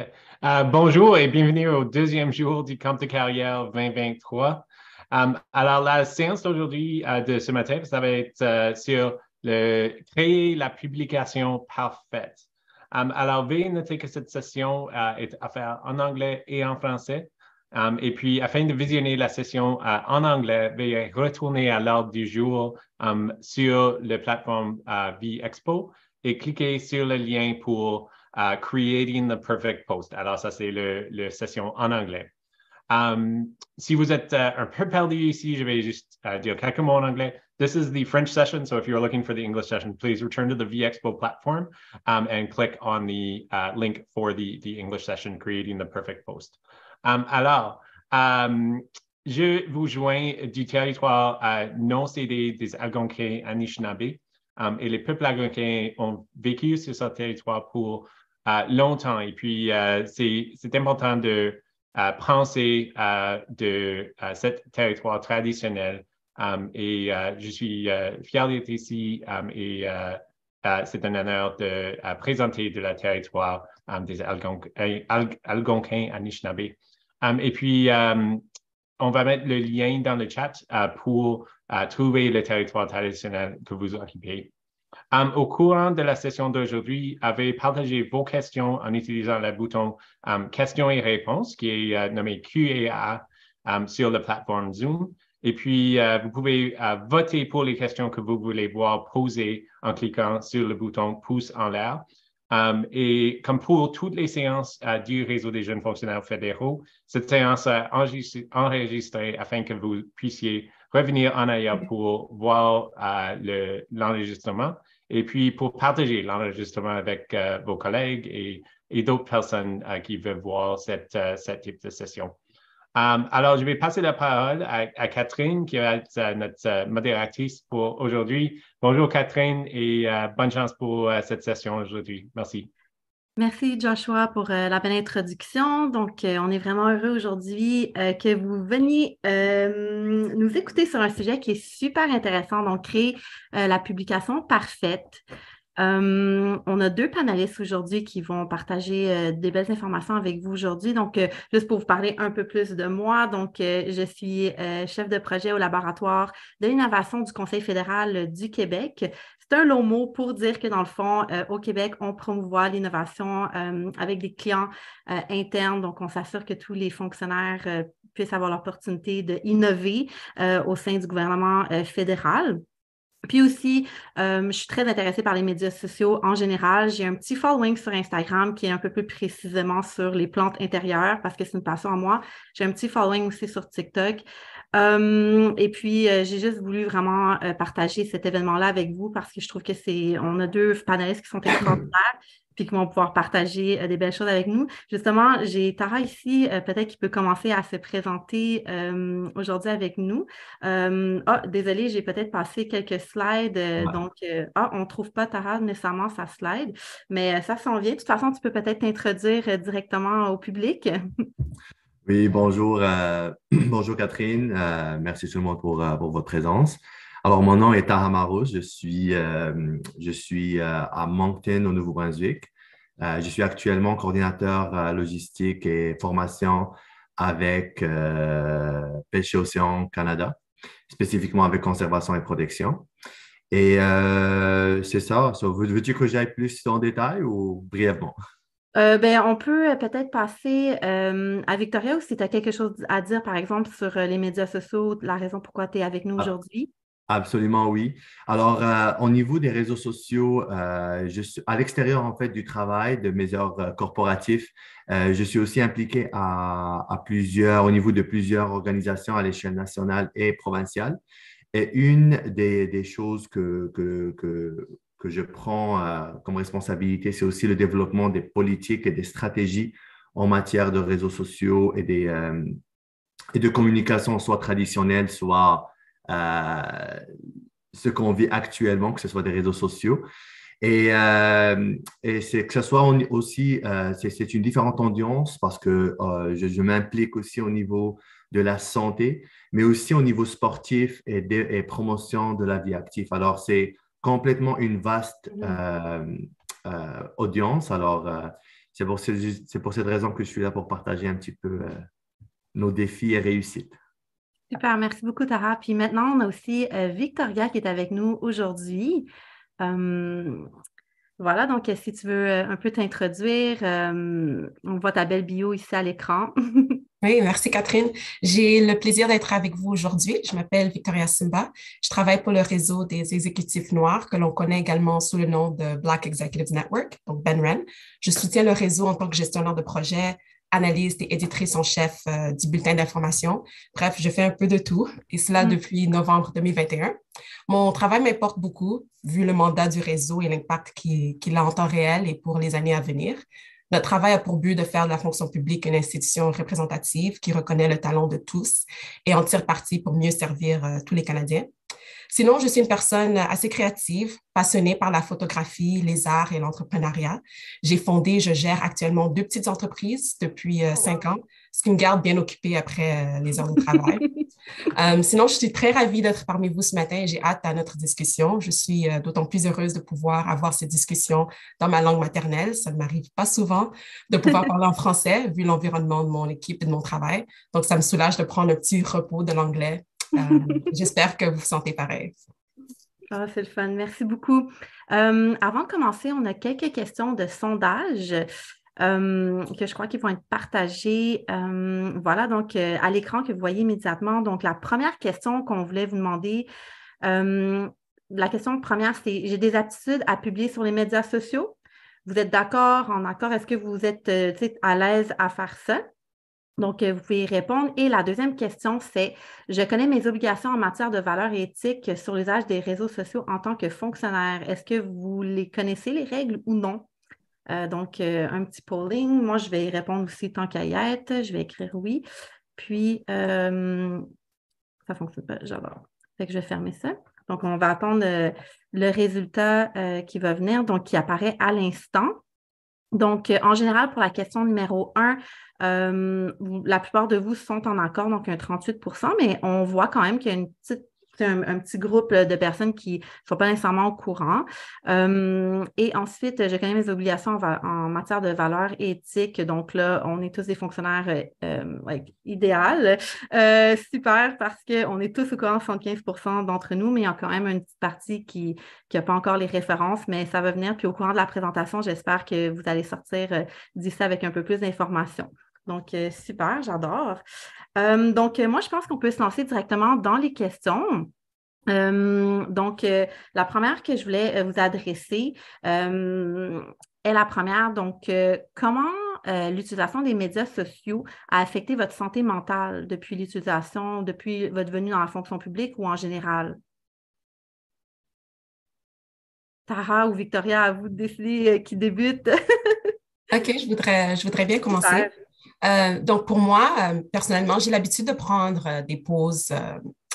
Parfait. Bonjour et bienvenue au deuxième jour du camp de carrière 2023. Alors, la séance d'aujourd'hui, de ce matin, ça va être sur créer la publication parfaite. Alors, veuillez noter que cette session est à faire en anglais et en français. Et puis, afin de visionner la session en anglais, veuillez retourner à l'ordre du jour sur la plateforme vExpo et cliquer sur le lien pour Creating the Perfect Post. Alors, ça, c'est la session en anglais. Si vous êtes un peu perdu ici, je vais juste dire quelques mots en anglais. This is the French session, so if you're looking for the English session, please return to the vExpo platform and click on the link for the English session, Creating the Perfect Post. Je vous joins du territoire non cédé des Algonquins Anishinaabe. Et les peuples algonquins ont vécu sur ce territoire pour longtemps. Et puis, c'est important de penser de ce territoire traditionnel. Et je suis fier d'être ici et c'est un honneur de présenter de la territoire des Algonquins Anishinaabe. Et puis, on va mettre le lien dans le chat pour trouver le territoire traditionnel que vous occupez. Au courant de la session d'aujourd'hui, veuillez partager vos questions en utilisant le bouton questions et réponses qui est nommé Q&A sur la plateforme Zoom. Et puis, vous pouvez voter pour les questions que vous voulez voir posées en cliquant sur le bouton pouce en l'air. Et comme pour toutes les séances du Réseau des jeunes fonctionnaires fédéraux, cette séance est enregistrée afin que vous puissiez revenir en arrière pour voir l'enregistrement et puis pour partager l'enregistrement avec vos collègues et d'autres personnes qui veulent voir cette type de session. Alors, je vais passer la parole à Catherine, qui va être notre modératrice pour aujourd'hui. Bonjour Catherine et bonne chance pour cette session aujourd'hui. Merci. Merci Joshua pour la belle introduction. Donc, on est vraiment heureux aujourd'hui que vous veniez nous écouter sur un sujet qui est super intéressant, donc créer la publication parfaite. On a deux panélistes aujourd'hui qui vont partager des belles informations avec vous aujourd'hui. Donc, juste pour vous parler un peu plus de moi, donc je suis chef de projet au laboratoire de l'innovation du Conseil fédéral du Québec. C'est un long mot pour dire que dans le fond, au Québec, on promouvoit l'innovation avec des clients internes. Donc, on s'assure que tous les fonctionnaires puissent avoir l'opportunité d'innover au sein du gouvernement fédéral. Puis aussi, je suis très intéressée par les médias sociaux en général. J'ai un petit following sur Instagram qui est un peu plus précisément sur les plantes intérieures parce que c'est une passion à moi. J'ai un petit following aussi sur TikTok. Et puis, j'ai juste voulu vraiment partager cet événement-là avec vous parce que je trouve que on a deux panélistes qui sont extraordinaires puis qui vont pouvoir partager des belles choses avec nous. Justement, j'ai Tara ici, peut-être qui peut commencer à se présenter aujourd'hui avec nous. Désolée, j'ai peut-être passé quelques slides. On ne trouve pas Tara nécessairement sa slide, mais ça s'en vient. De toute façon, tu peux peut-être t'introduire directement au public. Oui, bonjour, bonjour Catherine. Merci tout le monde pour votre présence. Alors, mon nom est Taha Marouche. Je suis à Moncton, au Nouveau-Brunswick. Je suis actuellement coordinateur logistique et formation avec Pêche et Océan Canada, spécifiquement avec conservation et protection. Et c'est ça. Veux-tu que j'aille plus en détail ou brièvement? On peut peut-être passer à Victoria ou si tu as quelque chose à dire, par exemple, sur les médias sociaux, la raison pourquoi tu es avec nous aujourd'hui. Absolument, oui. Alors, au niveau des réseaux sociaux, je suis à l'extérieur en fait du travail, de mes heures corporatifs. Je suis aussi impliqué au niveau de plusieurs organisations à l'échelle nationale et provinciale. Et une des choses que je prends comme responsabilité, c'est aussi le développement des politiques et des stratégies en matière de réseaux sociaux et de communication, soit traditionnelle, soit ce qu'on vit actuellement, que ce soit des réseaux sociaux. Et c'est que ce soit aussi, c'est une différente audience parce que je m'implique aussi au niveau de la santé, mais aussi au niveau sportif et promotion de la vie active. Alors, c'est complètement une vaste audience. Alors, C'est pour cette raison que je suis là pour partager un petit peu nos défis et réussites. Super, merci beaucoup, Tara. Puis maintenant, on a aussi Victoria qui est avec nous aujourd'hui. Euh, voilà, donc si tu veux un peu t'introduire, on voit ta belle bio ici à l'écran. Oui, merci Catherine. J'ai le plaisir d'être avec vous aujourd'hui. Je m'appelle Victoria Simba. Je travaille pour le réseau des exécutifs noirs que l'on connaît également sous le nom de Black Executives Network, donc BenRen. Je soutiens le réseau en tant que gestionnaire de projet, analyste et éditrice en chef du bulletin d'information. Bref, je fais un peu de tout et cela depuis novembre 2021. Mon travail m'importe beaucoup vu le mandat du réseau et l'impact qu'il a en temps réel et pour les années à venir. Notre travail a pour but de faire de la fonction publique une institution représentative qui reconnaît le talent de tous et en tire parti pour mieux servir tous les Canadiens. Sinon, je suis une personne assez créative, passionnée par la photographie, les arts et l'entrepreneuriat. J'ai fondé, je gère actuellement 2 petites entreprises depuis 5 ans, ce qui me garde bien occupée après les heures de travail. Sinon, je suis très ravie d'être parmi vous ce matin et j'ai hâte à notre discussion. Je suis d'autant plus heureuse de pouvoir avoir cette discussion dans ma langue maternelle. Ça ne m'arrive pas souvent de pouvoir parler en français vu l'environnement de mon équipe et de mon travail. Donc, ça me soulage de prendre un petit repos de l'anglais. J'espère que vous vous sentez pareil. Ah, c'est le fun. Merci beaucoup. Avant de commencer, on a quelques questions de sondage que je crois qu'ils vont être partagées. Voilà, donc à l'écran que vous voyez immédiatement. Donc, la première question qu'on voulait vous demander, la question première, c'est: j'ai des aptitudes à publier sur les médias sociaux. Vous êtes d'accord, en accord? Est-ce que vous êtes à l'aise à faire ça? Donc, vous pouvez y répondre. Et la deuxième question, c'est: je connais mes obligations en matière de valeurs et éthiques sur l'usage des réseaux sociaux en tant que fonctionnaire. Est-ce que vous les connaissez, les règles, ou non? Donc, un petit polling. Moi, je vais y répondre aussi tant qu'à y être. Je vais écrire oui. Puis, ça ne fonctionne pas, j'adore. Fait que je vais fermer ça. Donc, on va attendre le résultat qui va venir, donc qui apparaît à l'instant. Donc, en général, pour la question numéro 1, la plupart de vous sont en accord, donc un 38%, mais on voit quand même qu'il y a un petit groupe de personnes qui ne sont pas nécessairement au courant. Et ensuite, je connais mes obligations en matière de valeurs éthiques. Donc là, on est tous des fonctionnaires idéal. Super, parce qu'on est tous au courant, 75% d'entre nous, mais il y a quand même une petite partie qui n'a pas encore les références, mais ça va venir. Puis au courant de la présentation, j'espère que vous allez sortir d'ici avec un peu plus d'informations. Donc, super, j'adore. Donc, moi, je pense qu'on peut se lancer directement dans les questions. Donc, la première que je voulais vous adresser est la première. Donc, comment l'utilisation des médias sociaux a affecté votre santé mentale depuis votre venue dans la fonction publique ou en général? Tara ou Victoria, à vous de décider qui débute. OK, je voudrais bien commencer. Donc, pour moi, personnellement, j'ai l'habitude de prendre des pauses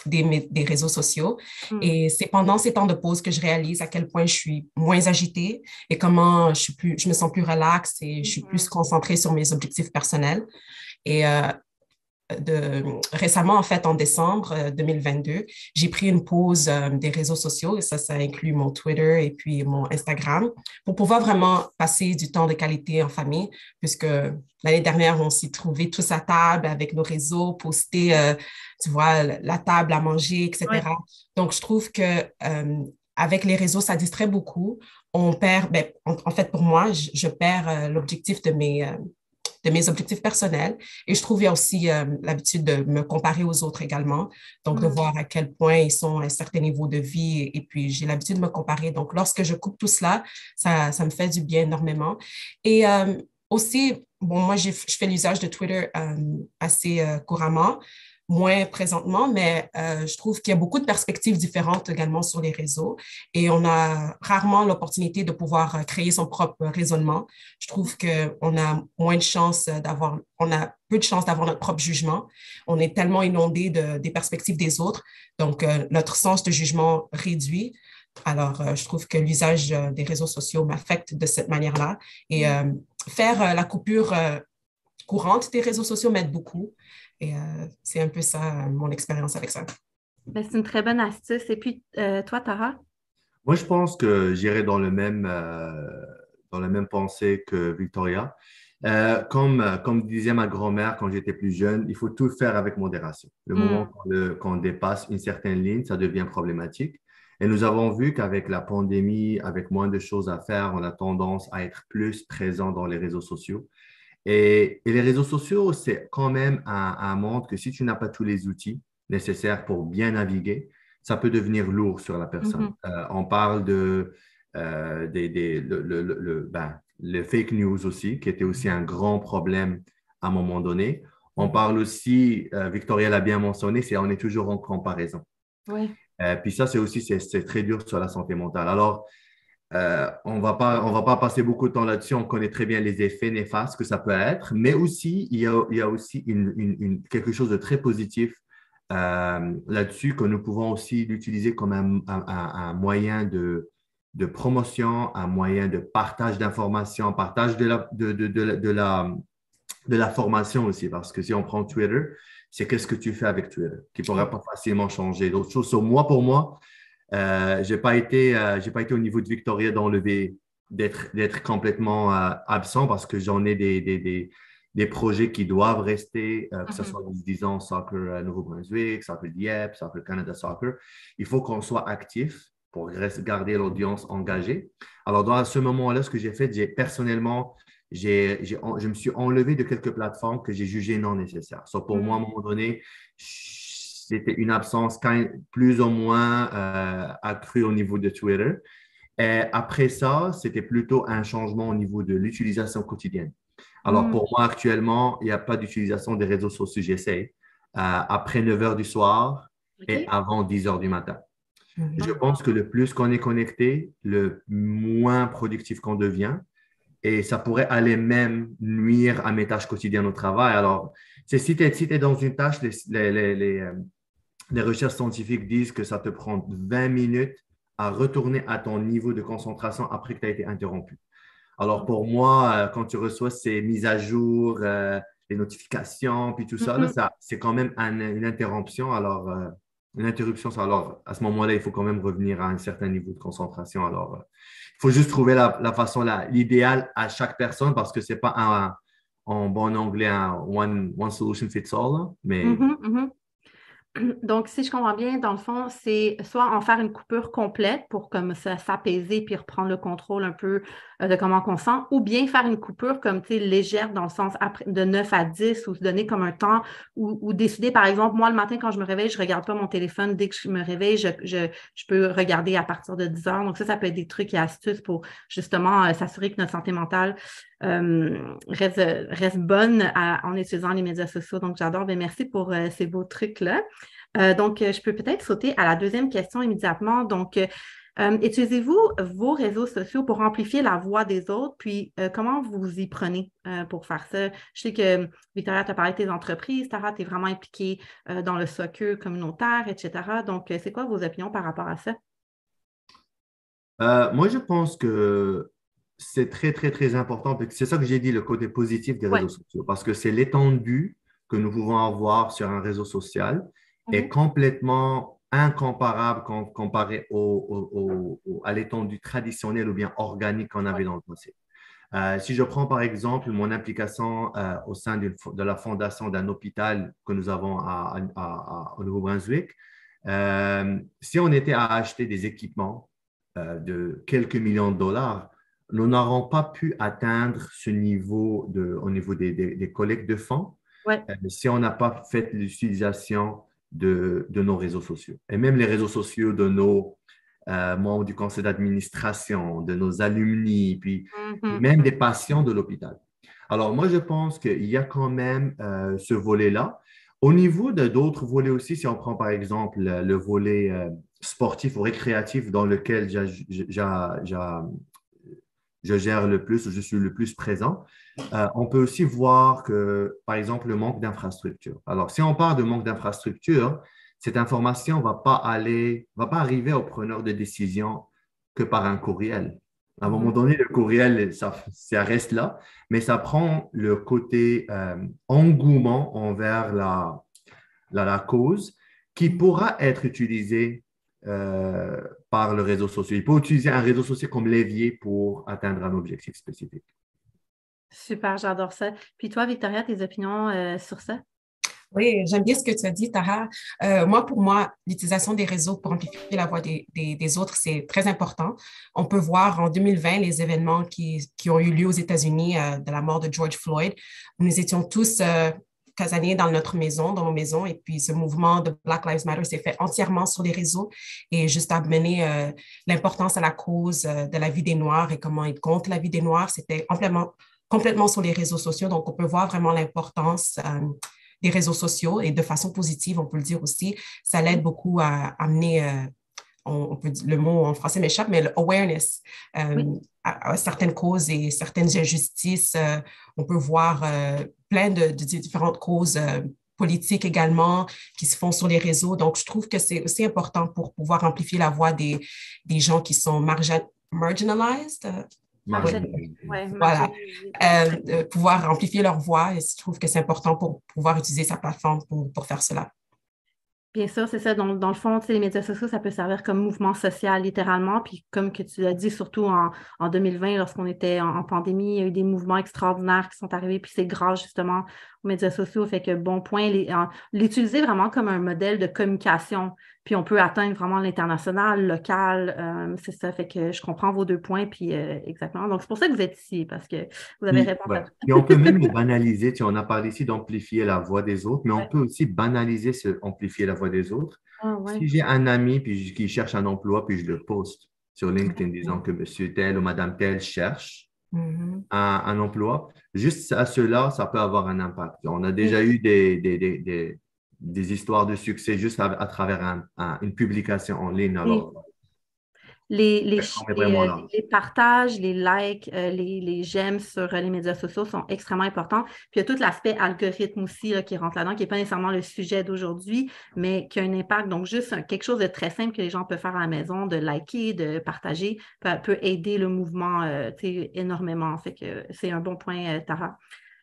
des réseaux sociaux. Et c'est pendant ces temps de pause que je réalise à quel point je suis moins agitée et comment je me sens plus relaxe et je suis plus concentrée sur mes objectifs personnels. Et récemment, en fait, en décembre 2022, j'ai pris une pause des réseaux sociaux et ça inclut mon Twitter et puis mon Instagram pour pouvoir vraiment passer du temps de qualité en famille puisque l'année dernière, on s'est trouvés tous à table avec nos réseaux, poster, tu vois, la table à manger, etc. Ouais. Donc, je trouve que avec les réseaux, ça distrait beaucoup. On perd, en fait, pour moi, je perds l'objectif de mes objectifs personnels. Et je trouve qu'il y a aussi l'habitude de me comparer aux autres également. Donc, de voir à quel point ils sont à un certain niveau de vie. Et puis, j'ai l'habitude de me comparer. Donc, lorsque je coupe tout cela, ça me fait du bien énormément. Et aussi, bon, moi, je fais l'usage de Twitter assez couramment, moins présentement, mais je trouve qu'il y a beaucoup de perspectives différentes également sur les réseaux et on a rarement l'opportunité de pouvoir créer son propre raisonnement. Je trouve qu'on a moins de chances on a peu de chances d'avoir notre propre jugement. On est tellement inondé des perspectives des autres, donc notre sens de jugement réduit. Alors, je trouve que l'usage des réseaux sociaux m'affecte de cette manière-là et faire la coupure courante des réseaux sociaux m'aide beaucoup. Et c'est un peu ça, mon expérience avec ça. C'est une très bonne astuce. Et puis, toi, Tara? Moi, je pense que j'irai dans dans la même pensée que Victoria. Comme disait ma grand-mère quand j'étais plus jeune, il faut tout faire avec modération. Le moment qu'on dépasse une certaine ligne, ça devient problématique. Et nous avons vu qu'avec la pandémie, avec moins de choses à faire, on a tendance à être plus présent dans les réseaux sociaux. Et les réseaux sociaux, c'est quand même un monde que si tu n'as pas tous les outils nécessaires pour bien naviguer, ça peut devenir lourd sur la personne. On parle le fake news aussi, qui était aussi un grand problème à un moment donné. On parle aussi, Victoria l'a bien mentionné, on est toujours en comparaison. Oui. Puis ça, c'est très dur sur la santé mentale. Alors, on va pas passer beaucoup de temps là-dessus. On connaît très bien les effets néfastes que ça peut être, mais aussi, il y a aussi quelque chose de très positif là-dessus que nous pouvons aussi l'utiliser comme un moyen de promotion, un moyen de partage d'informations, partage de la formation aussi, parce que si on prend Twitter, c'est qu'est-ce que tu fais avec Twitter, qui ne pourra pas facilement changer. D'autres choses, pour moi, je n'ai pas été au niveau de Victoria d'être complètement absent parce que j'en ai des projets qui doivent rester, que ce soit, disons, Soccer Nouveau-Brunswick, Soccer Dieppe, Soccer Canada Soccer. Il faut qu'on soit actif pour garder l'audience engagée. Alors, dans ce moment-là, ce que j'ai fait, personnellement, je me suis enlevé de quelques plateformes que j'ai jugées non nécessaires. Pour moi, à un moment donné, c'était une absence plus ou moins accrue au niveau de Twitter. Et après ça, c'était plutôt un changement au niveau de l'utilisation quotidienne. Alors, pour moi, actuellement, il n'y a pas d'utilisation des réseaux sociaux. J'essaie après 9 heures du soir et avant 10 heures du matin. Je pense que le plus qu'on est connecté, le moins productif qu'on devient. Et ça pourrait aller même nuire à mes tâches quotidiennes au travail. Alors, si tu es dans une tâche, les recherches scientifiques disent que ça te prend 20 minutes à retourner à ton niveau de concentration après que tu as été interrompu. Alors, pour moi, quand tu reçois ces mises à jour, les notifications, puis tout ça, c'est quand même une interruption. Alors, alors, à ce moment-là, il faut quand même revenir à un certain niveau de concentration. Alors, il faut juste trouver la façon, l'idéal à chaque personne parce que ce n'est pas en bon anglais un one solution fits all, là, mais Donc, si je comprends bien, dans le fond, c'est soit en faire une coupure complète pour comme ça s'apaiser puis reprendre le contrôle un peu de comment on sent, ou bien faire une coupure comme tu sais, légère dans le sens de 9 à 10 ou se donner comme un temps ou décider, par exemple, moi le matin quand je me réveille, je ne regarde pas mon téléphone. Dès que je me réveille, je peux regarder à partir de 10 heures. Donc, ça peut être des trucs et astuces pour justement s'assurer que notre santé mentale reste bonne en utilisant les médias sociaux. Donc, j'adore. Bien, merci pour ces beaux trucs-là. Donc, je peux peut-être sauter à la deuxième question immédiatement. Donc, utilisez-vous vos réseaux sociaux pour amplifier la voix des autres? Puis, comment vous y prenez pour faire ça? Je sais que, Victoria, tu as parlé de tes entreprises. Tara, tu es vraiment impliquée dans le soccer communautaire, etc. Donc, c'est quoi vos opinions par rapport à ça? moi, je pense que c'est très, très, très important. C'est ça que j'ai dit, le côté positif des réseaux sociaux, parce que c'est l'étendue que nous pouvons avoir sur un réseau social est complètement incomparable comparé à l'étendue traditionnelle ou bien organique qu'on avait dans le passé. Si je prends par exemple mon implication au sein de la fondation d'un hôpital que nous avons au Nouveau-Brunswick, si on était à acheter des équipements de quelques millions de dollars, nous n'aurons pas pu atteindre ce niveau au niveau des collectes de fonds si on n'a pas fait l'utilisation de nos réseaux sociaux. Et même les réseaux sociaux de nos membres du conseil d'administration, de nos alumni, puis même des patients de l'hôpital. Alors, moi, je pense qu'il y a quand même ce volet-là. Au niveau d'autres volets aussi, si on prend par exemple le volet sportif ou récréatif dans lequel je gère le plus, je suis le plus présent, on peut aussi voir que, par exemple, le manque d'infrastructure. Alors, si on parle de manque d'infrastructure, cette information ne va pas arriver au preneur de décision que par un courriel. À un moment donné, le courriel, ça reste là, mais ça prend le côté engouement envers la cause qui pourra être utilisé par le réseau social. Il peut utiliser un réseau social comme levier pour atteindre un objectif spécifique. Super, j'adore ça. Puis toi, Victoria, tes opinions sur ça? Oui, j'aime bien ce que tu as dit, Tara. Pour moi, l'utilisation des réseaux pour amplifier la voix des autres, c'est très important. On peut voir en 2020 les événements qui ont eu lieu aux États-Unis de la mort de George Floyd. Nous étions tous casaniers dans dans nos maisons, et puis ce mouvement de Black Lives Matter s'est fait entièrement sur les réseaux et juste amener l'importance à la cause de la vie des Noirs et comment ils comptent la vie des Noirs. C'était complètement sur les réseaux sociaux. Donc, on peut voir vraiment l'importance des réseaux sociaux et de façon positive, on peut le dire aussi. Ça l'aide beaucoup à amener, on peut dire, le mot en français m'échappe, mais l'awareness à certaines causes et certaines injustices. On peut voir plein de différentes causes politiques également qui se font sur les réseaux. Donc, je trouve que c'est aussi important pour pouvoir amplifier la voix des gens qui sont marginalized. Voilà, pouvoir amplifier leur voix, et je trouve que c'est important pour pouvoir utiliser sa plateforme pour faire cela. Bien sûr, c'est ça. Dans le fond, les médias sociaux, ça peut servir comme mouvement social, littéralement. Puis comme que tu l'as dit, surtout en 2020, lorsqu'on était en pandémie, il y a eu des mouvements extraordinaires qui sont arrivés. Puis c'est grâce justement aux médias sociaux. Fait que bon point, l'utiliser vraiment comme un modèle de communication. Puis on peut atteindre vraiment l'international, local. C'est ça. Fait que je comprends vos deux points. Puis exactement. Donc c'est pour ça que vous êtes ici, parce que vous avez répondu à tout. Et on peut même le banaliser. On a parlé ici d'amplifier la voix des autres, mais on peut aussi banaliser amplifier la voix des autres. Si j'ai un ami qui cherche un emploi, puis je le poste sur LinkedIn disant que monsieur tel ou madame tel cherche un emploi, juste à cela, ça peut avoir un impact. On a déjà eu des histoires de succès juste à travers une publication en ligne. Alors, les partages, les likes, les j'aime sur les médias sociaux sont extrêmement importants. Puis il y a tout l'aspect algorithme aussi là, qui rentre là-dedans, qui n'est pas nécessairement le sujet d'aujourd'hui, mais qui a un impact. Donc, juste quelque chose de très simple que les gens peuvent faire à la maison, de liker, de partager, peut aider le mouvement énormément. Fait que c'est un bon point, Tara.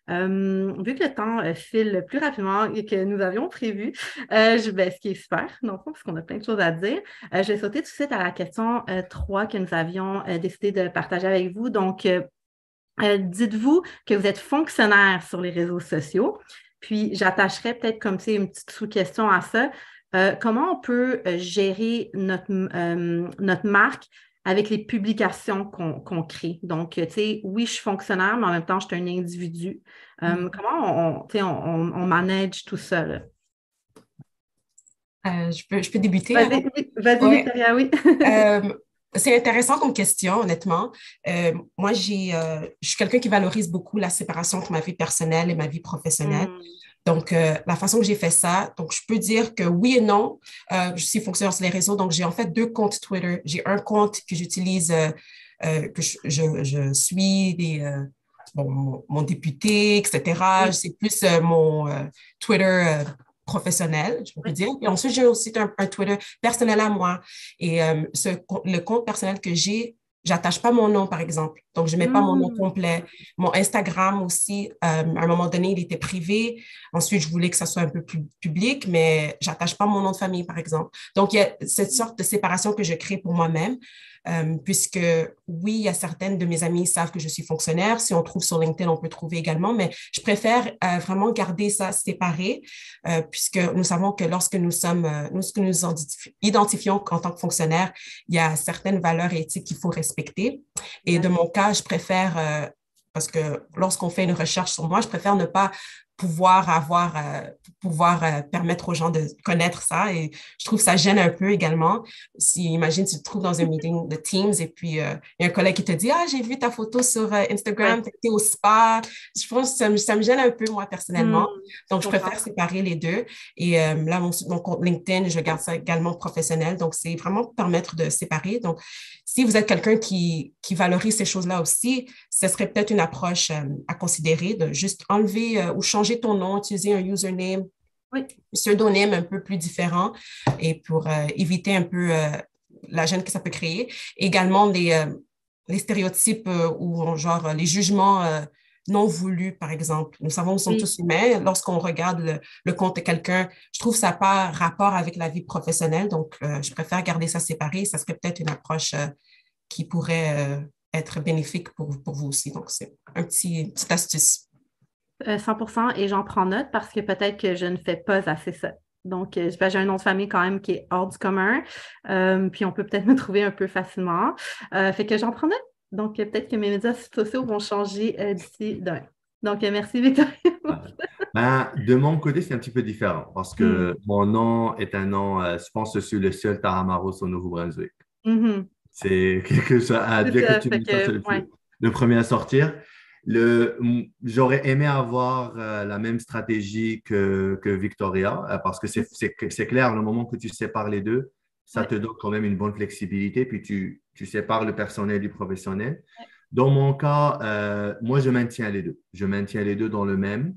Vu que le temps file plus rapidement que nous avions prévu, ce qui est super, dans le fond, parce qu'on a plein de choses à dire, je vais sauter tout de suite à la question 3 que nous avions décidé de partager avec vous. Donc, dites-vous que vous êtes fonctionnaire sur les réseaux sociaux, puis j'attacherai peut-être comme une petite sous-question à ça. Comment on peut gérer notre marque avec les publications qu'on crée. Donc, tu sais, oui, je suis fonctionnaire, mais en même temps, je suis un individu. Comment on manage tout ça, là? Je peux débuter? Vas-y, Victoria, oui. C'est intéressant comme question, honnêtement. Moi, je suis quelqu'un qui valorise beaucoup la séparation entre ma vie personnelle et ma vie professionnelle. Donc, la façon que j'ai fait ça, donc je peux dire que oui et non, je suis fonctionnaire sur les réseaux, donc j'ai en fait 2 comptes Twitter. J'ai un compte que j'utilise, que je suis mon député, etc. C'est plus mon Twitter professionnel, je peux dire. Et ensuite, j'ai aussi un Twitter personnel à moi. Et le compte personnel que j'ai, j'attache pas mon nom, par exemple. Donc, je mets pas mon nom complet. Mon Instagram aussi, à un moment donné, il était privé. Ensuite, je voulais que ça soit un peu plus public, mais j'attache pas mon nom de famille, par exemple. Donc, il y a cette sorte de séparation que je crée pour moi-même, puisque, oui, il y a certaines de mes amies qui savent que je suis fonctionnaire. Si on trouve sur LinkedIn, on peut trouver également, mais je préfère vraiment garder ça séparé, puisque nous savons que lorsque nous identifions en tant que fonctionnaire, il y a certaines valeurs éthiques qu'il faut respecter. Et de mon cas, je préfère, parce que lorsqu'on fait une recherche sur moi, je préfère ne pas pouvoir permettre aux gens de connaître ça. Et je trouve que ça gêne un peu également. Imagine, tu te trouves dans un meeting de Teams et puis il y a un collègue qui te dit « Ah, j'ai vu ta photo sur Instagram, tu étais au spa. » Je pense que ça me gêne un peu, moi, personnellement. Donc, je préfère séparer les deux. Et là, mon compte LinkedIn, je garde ça également professionnel. Donc, c'est vraiment permettre de séparer. Donc, si vous êtes quelqu'un qui valorise ces choses-là aussi, ce serait peut-être une approche à considérer de juste enlever ou changer ton nom, utiliser un username, un pseudonyme un peu plus différent et pour éviter un peu la gêne que ça peut créer. Également, les stéréotypes ou genre les jugements non voulus, par exemple. Nous savons, nous sommes Oui. tous humains. Lorsqu'on regarde le compte de quelqu'un, je trouve que ça n'a pas rapport avec la vie professionnelle. Donc, je préfère garder ça séparé. Ça serait peut-être une approche qui pourrait être bénéfique pour vous aussi. Donc, c'est petite astuce. 100%, et j'en prends note parce que peut-être que je ne fais pas assez ça. Donc, j'ai un nom de famille quand même qui est hors du commun, puis on peut peut-être me trouver un peu facilement. Fait que j'en prends note. Donc, peut-être que mes médias sociaux vont changer d'ici demain. Donc, merci Victoria. Ben, de mon côté, c'est un petit peu différent parce que mon nom est un nom, je pense que je suis le seul Taramaros au Nouveau-Brunswick. Mm-hmm. C'est quelque chose à dire que tu me dis, ouais. le premier à sortir. J'aurais aimé avoir la même stratégie que Victoria parce que c'est clair, le moment que tu sépares les deux, ça te donne quand même une bonne flexibilité, puis tu sépares le personnel du professionnel. Dans mon cas, moi, je maintiens les deux. Je maintiens les deux dans le même.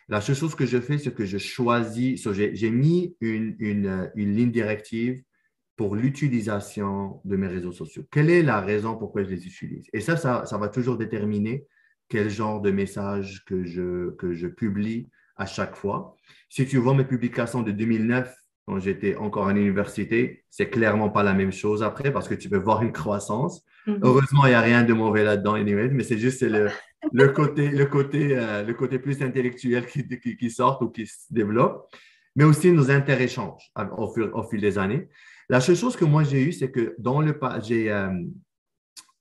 La seule chose que je fais, c'est que je choisis, j'ai mis une ligne directive pour l'utilisation de mes réseaux sociaux. Quelle est la raison pourquoi je les utilise? Et ça va toujours déterminer quel genre de message que je publie à chaque fois. Si tu vois mes publications de 2009, quand j'étais encore à l'université, c'est clairement pas la même chose après parce que tu peux voir une croissance. Heureusement, il n'y a rien de mauvais là-dedans, anyway, mais c'est juste le côté plus intellectuel qui sort ou qui se développe, mais aussi nos intérêts changent au fil des années. La seule chose que moi j'ai eue, c'est que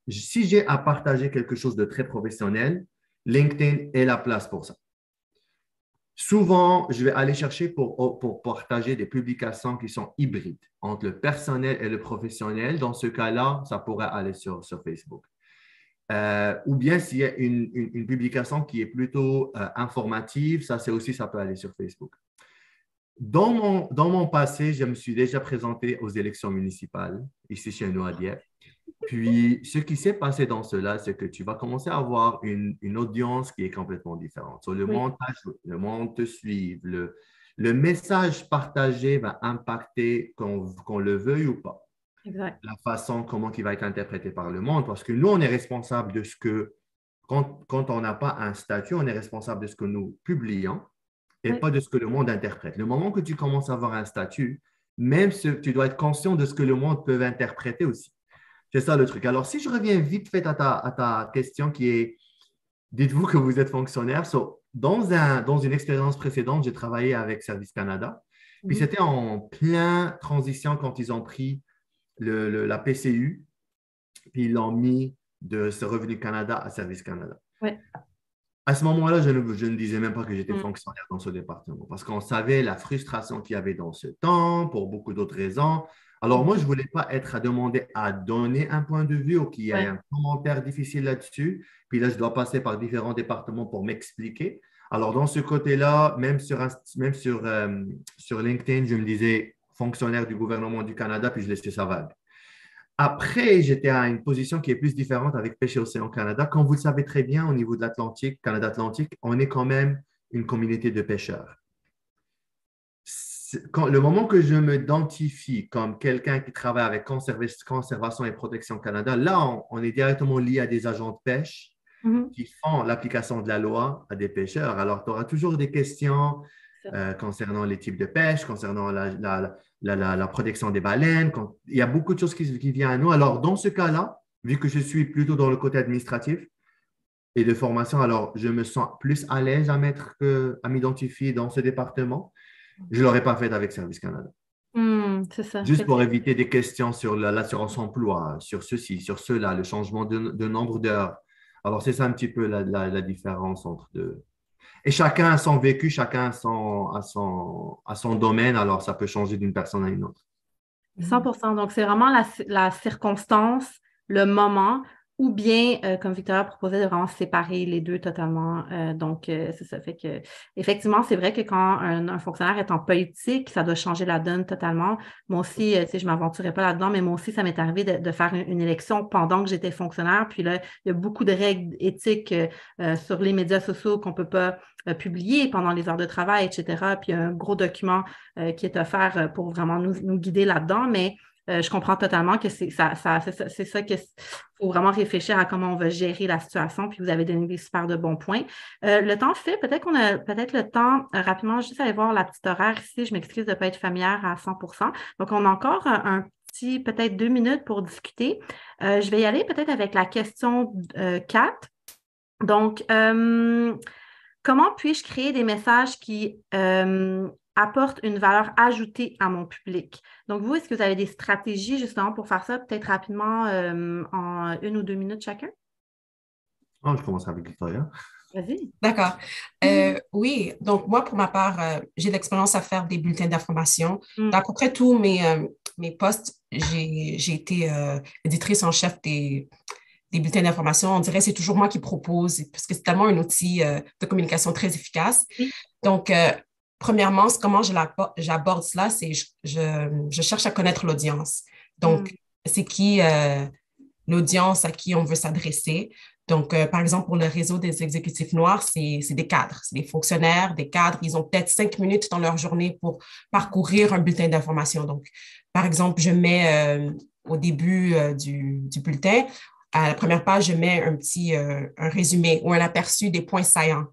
si j'ai à partager quelque chose de très professionnel, LinkedIn est la place pour ça. Souvent, je vais aller chercher pour partager des publications qui sont hybrides entre le personnel et le professionnel. Dans ce cas-là, ça pourrait aller sur Facebook. Ou bien s'il y a une publication qui est plutôt informative, ça peut aller sur Facebook. Dans mon passé, je me suis déjà présenté aux élections municipales, ici chez nous à Dieppe. Puis, ce qui s'est passé dans cela, c'est que tu vas commencer à avoir une audience qui est complètement différente. Le monde te suit, le message partagé va impacter qu'on le veuille ou pas. Exact. La façon comment il va être interprété par le monde, parce que nous, on est responsable de ce que, quand on n'a pas un statut, on est responsable de ce que nous publions et pas de ce que le monde interprète. Le moment que tu commences à avoir un statut, tu dois être conscient de ce que le monde peut interpréter aussi. C'est ça le truc. Alors, si je reviens vite fait à ta question qui est, dites-vous que vous êtes fonctionnaire. Dans une expérience précédente, j'ai travaillé avec Service Canada. Puis c'était en plein transition quand ils ont pris la PCU, puis ils l'ont mis de ce Revenu Canada à Service Canada. Ouais. À ce moment-là, je ne disais même pas que j'étais fonctionnaire dans ce département parce qu'on savait la frustration qu'il y avait dans ce temps pour beaucoup d'autres raisons. Alors, moi, je ne voulais pas être à demander à donner un point de vue ou qu'il y ait un commentaire difficile là-dessus. Puis là, je dois passer par différents départements pour m'expliquer. Alors, dans ce côté-là, même sur LinkedIn, je me disais fonctionnaire du gouvernement du Canada, puis je laissais ça vague. Après, j'étais à une position qui est plus différente avec Pêche et Océan Canada. Comme vous le savez très bien, au niveau de l'Atlantique, Canada-Atlantique, on est quand même une communauté de pêcheurs. Le moment que je m'identifie comme quelqu'un qui travaille avec Conservation et Protection Canada, là, on est directement lié à des agents de pêche qui font l'application de la loi à des pêcheurs. Alors, tu auras toujours des questions concernant les types de pêche, concernant la protection des baleines. Il y a beaucoup de choses qui viennent à nous. Alors, dans ce cas-là, vu que je suis plutôt dans le côté administratif et de formation, alors je me sens plus à l'aise à m'identifier dans ce département. Je ne l'aurais pas fait avec Service Canada. C'est ça. Juste pour éviter des questions sur l'assurance emploi, sur ceci, sur cela, le changement de nombre d'heures. Alors, c'est ça un petit peu la différence entre deux. Et chacun a son vécu, chacun a son domaine, alors ça peut changer d'une personne à une autre. 100%. Donc, c'est vraiment la circonstance, le moment, ou bien, comme Victoria proposait, de vraiment séparer les deux totalement. Donc, c'est ça. Fait que, effectivement, c'est vrai que quand un fonctionnaire est en politique, ça doit changer la donne totalement. Moi aussi, je ne m'aventurais pas là-dedans, mais moi aussi, ça m'est arrivé de faire une élection pendant que j'étais fonctionnaire. Puis là, il y a beaucoup de règles éthiques sur les médias sociaux qu'on ne peut pas publier pendant les heures de travail, etc. Puis il y a un gros document qui est offert pour vraiment nous guider là-dedans. Mais je comprends totalement que c'est ça qu'il faut vraiment réfléchir à comment on va gérer la situation, puis vous avez donné des super de bons points. Le temps fait, peut-être qu'on a peut-être le temps rapidement, juste aller voir la petite horaire ici. Je m'excuse de ne pas être familière à 100%. Donc, on a encore un petit, peut-être 2 minutes pour discuter. Je vais y aller peut-être avec la question 4. Donc, comment puis-je créer des messages qui apportent une valeur ajoutée à mon public? Donc, vous, est-ce que vous avez des stratégies justement pour faire ça, peut-être rapidement en 1 ou 2 minutes chacun? Oh, je commence avec Victoria. Vas-y. D'accord. Oui, donc moi, pour ma part, j'ai de l'expérience à faire des bulletins d'information. Dans à peu près tous mes postes, j'ai été éditrice en chef des bulletins d'information. On dirait que c'est toujours moi qui propose parce que c'est tellement un outil de communication très efficace. Oui. Donc, premièrement, comment j'aborde cela, c'est je cherche à connaître l'audience. Donc, c'est qui l'audience à qui on veut s'adresser. Donc, par exemple, pour le réseau des exécutifs noirs, c'est des cadres, c'est des fonctionnaires, des cadres. Ils ont peut-être 5 minutes dans leur journée pour parcourir un bulletin d'information. Donc, par exemple, je mets au début du bulletin, à la première page, je mets un résumé ou un aperçu des points saillants.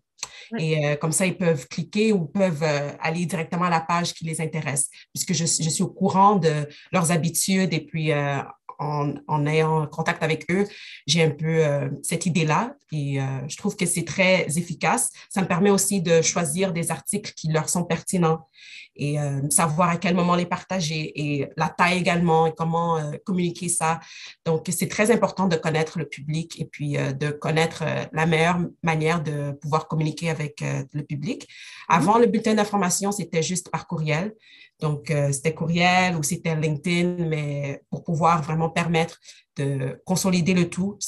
Oui. Et comme ça, ils peuvent cliquer ou peuvent aller directement à la page qui les intéresse, puisque je suis au courant de leurs habitudes et puis en ayant contact avec eux, j'ai un peu cette idée-là et je trouve que c'est très efficace. Ça me permet aussi de choisir des articles qui leur sont pertinents et savoir à quel moment les partager et la taille également et comment communiquer ça. Donc, c'est très important de connaître le public et puis de connaître la meilleure manière de pouvoir communiquer avec le public. Avant, le bulletin d'information, c'était juste par courriel. Donc, c'était courriel ou c'était LinkedIn, mais pour pouvoir vraiment permettre de consolider le tout,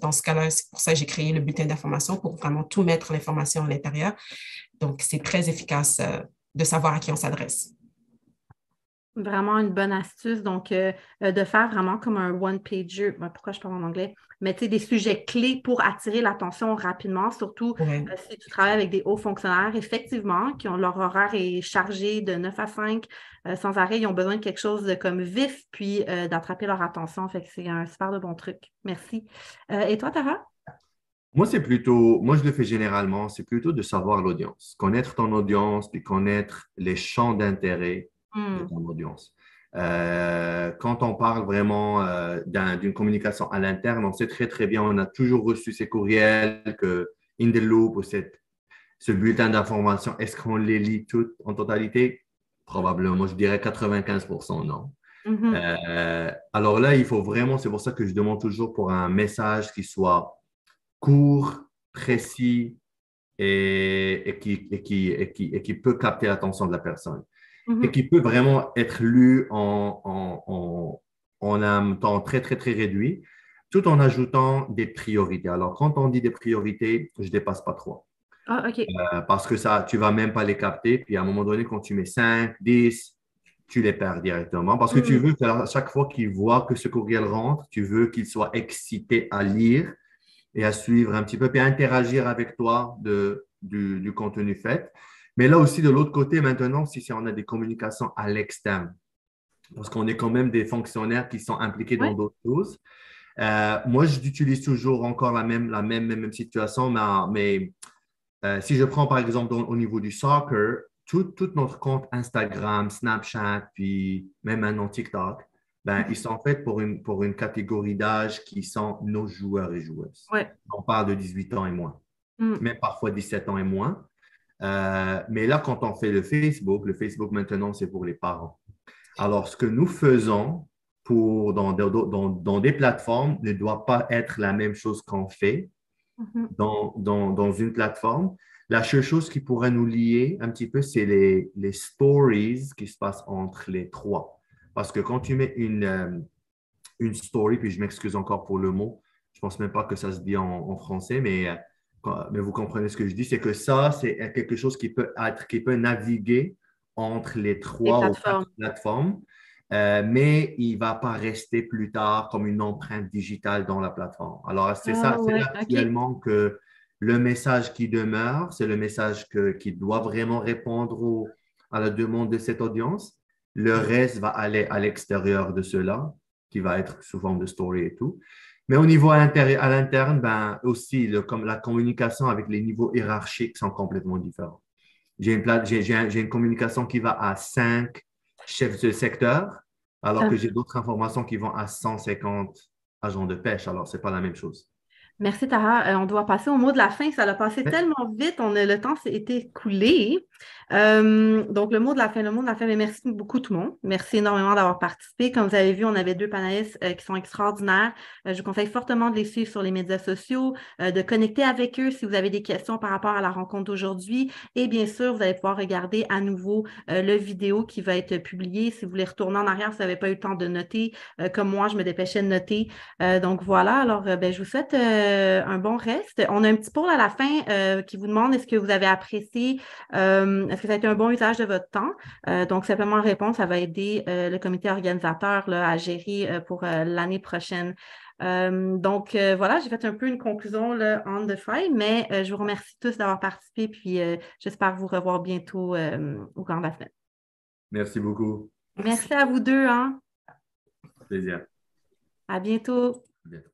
dans ce cas-là, c'est pour ça que j'ai créé le bulletin d'information pour vraiment tout mettre l'information à l'intérieur. Donc, c'est très efficace de savoir à qui on s'adresse. Vraiment une bonne astuce. Donc, de faire vraiment comme un one-pager. Pourquoi je parle en anglais? Mais tu sais, des sujets clés pour attirer l'attention rapidement, surtout si tu travailles avec des hauts fonctionnaires, effectivement, qui ont leur horaire est chargé de 9 à 5 sans arrêt. Ils ont besoin de quelque chose de comme vif, puis d'attraper leur attention. Fait que c'est un super de bon truc. Merci. Et toi, Tara? Moi, je le fais généralement, c'est plutôt de savoir l'audience, connaître ton audience, puis connaître les champs d'intérêt de ton audience. Quand on parle vraiment d'une communication à l'interne, on sait très, très bien, on a toujours reçu ces courriels que In the Loop ou ce bulletin d'information, est-ce qu'on les lit toutes en totalité? Probablement, je dirais 95% non. Alors là, il faut vraiment, c'est pour ça que je demande toujours pour un message qui soit court, précis et qui peut capter l'attention de la personne. Et qui peut vraiment être lu en un temps très, très, très réduit, tout en ajoutant des priorités. Alors, quand on dit des priorités, je ne dépasse pas 3. Ah, OK. Parce que ça, tu ne vas même pas les capter. Puis, à un moment donné, quand tu mets 5, 10, tu les perds directement. Parce que tu veux qu'à chaque fois qu'il voit que ce courriel rentre, tu veux qu'il soit excité à lire et à suivre un petit peu, puis à interagir avec toi du contenu fait. Mais là aussi, de l'autre côté, maintenant, si on a des communications à l'externe, parce qu'on est quand même des fonctionnaires qui sont impliqués dans d'autres choses, moi, j'utilise toujours encore la même situation, mais si je prends par exemple au niveau du soccer, tout notre compte Instagram, Snapchat, puis même maintenant TikTok, ils sont faits pour une catégorie d'âge qui sont nos joueurs et joueuses. Ouais. On parle de 18 ans et moins, même parfois 17 ans et moins. Mais là, quand on fait le Facebook maintenant, c'est pour les parents. Alors, ce que nous faisons dans des plateformes ne doit pas être la même chose qu'on fait dans une plateforme. La seule chose qui pourrait nous lier un petit peu, c'est les stories qui se passent entre les trois. Parce que quand tu mets une story, puis je m'excuse encore pour le mot, je ne pense même pas que ça se dit en français, mais vous comprenez ce que je dis, c'est que ça, c'est quelque chose qui peut naviguer entre les 3 ou 4 plateformes, mais il ne va pas rester plus tard comme une empreinte digitale dans la plateforme. Alors, c'est là actuellement que le message qui demeure, c'est le message qui doit vraiment répondre à la demande de cette audience. Le reste va aller à l'extérieur de cela, qui va être sous forme de story et tout. Mais au niveau à l'interne, ben, aussi, comme la communication avec les niveaux hiérarchiques sont complètement différents. J'ai une communication qui va à 5 chefs de secteur, alors que j'ai d'autres informations qui vont à 150 agents de pêche. Alors, ce n'est pas la même chose. Merci, Tara. On doit passer au mot de la fin. Ça a passé Mais- tellement vite. Le temps s'est été écoulé. Donc, le mot de la fin, mais merci beaucoup tout le monde. Merci énormément d'avoir participé. Comme vous avez vu, on avait deux panélistes qui sont extraordinaires. Je vous conseille fortement de les suivre sur les médias sociaux, de connecter avec eux si vous avez des questions par rapport à la rencontre d'aujourd'hui. Et bien sûr, vous allez pouvoir regarder à nouveau le vidéo qui va être publié. Si vous voulez retourner en arrière, si vous n'avez pas eu le temps de noter, comme moi, je me dépêchais de noter. Donc voilà, alors je vous souhaite un bon reste. On a un petit poll à la fin qui vous demande est-ce que vous avez apprécié, est-ce que ça a été un bon usage de votre temps? Donc simplement répondre, ça va aider le comité organisateur là, à gérer pour l'année prochaine. Donc voilà, j'ai fait un peu une conclusion là, on the fly, mais je vous remercie tous d'avoir participé, puis j'espère vous revoir bientôt au cours de la semaine. Merci beaucoup. Merci à vous deux, hein? Plaisir. À bientôt. À bientôt.